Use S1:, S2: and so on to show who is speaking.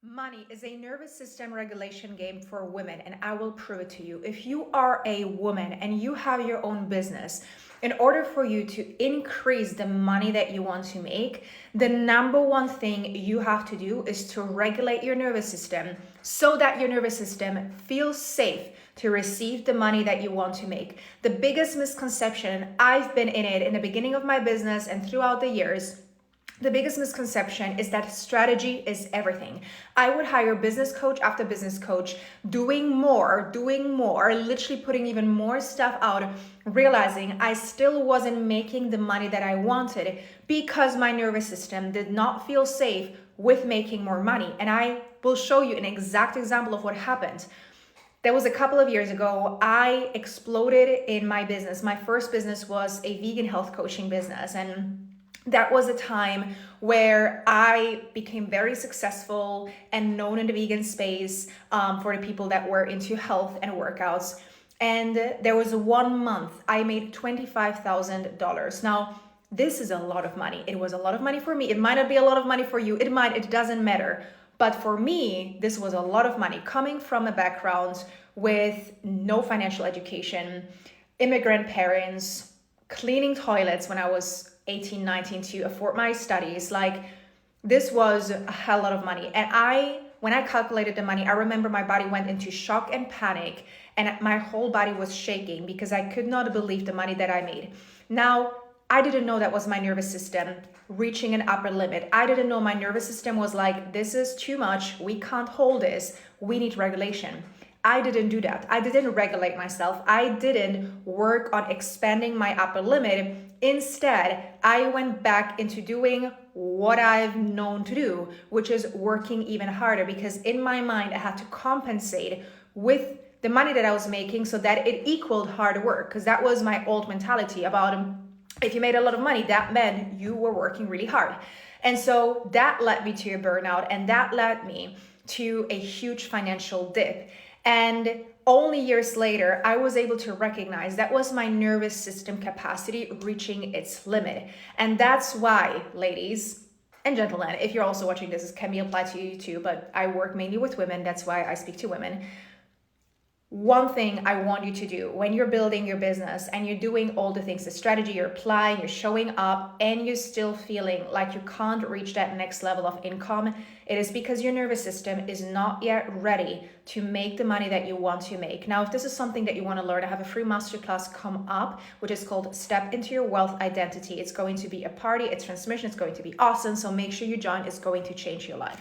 S1: Money is a nervous system regulation game for women, and I will prove it to you. If you are a woman and you have your own business, in order for you to increase the money that you want to make, the number one thing you have to do is to regulate your nervous system so that your nervous system feels safe to receive the money that you want to make. The biggest misconception, I've been in it in the beginning of my business and throughout the years, the biggest misconception is that strategy is everything. I would hire business coach after business coach, doing more, literally putting even more stuff out, realizing I still wasn't making the money that I wanted because my nervous system did not feel safe with making more money. And I will show you an exact example of what happened. There was a couple of years ago, I exploded in my business. My first business was a vegan health coaching business. And that was a time where I became very successful and known in the vegan space for the people that were into health and workouts. And there was 1 month I made $25,000. Now, this is a lot of money. It was a lot of money for me. It might not be a lot of money for you. It doesn't matter. But for me, this was a lot of money coming from a background with no financial education, immigrant parents, cleaning toilets when I was 18, 19 to afford my studies. Like, this was a hell lot of money. And when I calculated the money, I remember my body went into shock and panic, and my whole body was shaking because I could not believe the money that I made. Now, I didn't know that was my nervous system reaching an upper limit. I didn't know my nervous system was like, this is too much. We can't hold this. We need regulation. I didn't do that. I didn't regulate myself. I didn't work on expanding my upper limit. Instead, I went back into doing what I've known to do, which is working even harder, because in my mind, I had to compensate with the money that I was making so that it equaled hard work, because that was my old mentality about if you made a lot of money, that meant you were working really hard. And so that led me to a burnout, and that led me to a huge financial dip. And only years later, I was able to recognize that was my nervous system capacity reaching its limit. And that's why, ladies and gentlemen, if you're also watching this can be applied to you too, but I work mainly with women. That's why I speak to women. One thing I want you to do when you're building your business and you're doing all the things, the strategy you're applying, you're showing up, and you're still feeling like you can't reach that next level of income, it is because your nervous system is not yet ready to make the money that you want to make. Now, if this is something that you want to learn, I have a free masterclass come up, which is called Step Into Your Wealth Identity. It's going to be a party, a transmission. It's going to be awesome. So make sure you join. It's going to change your life.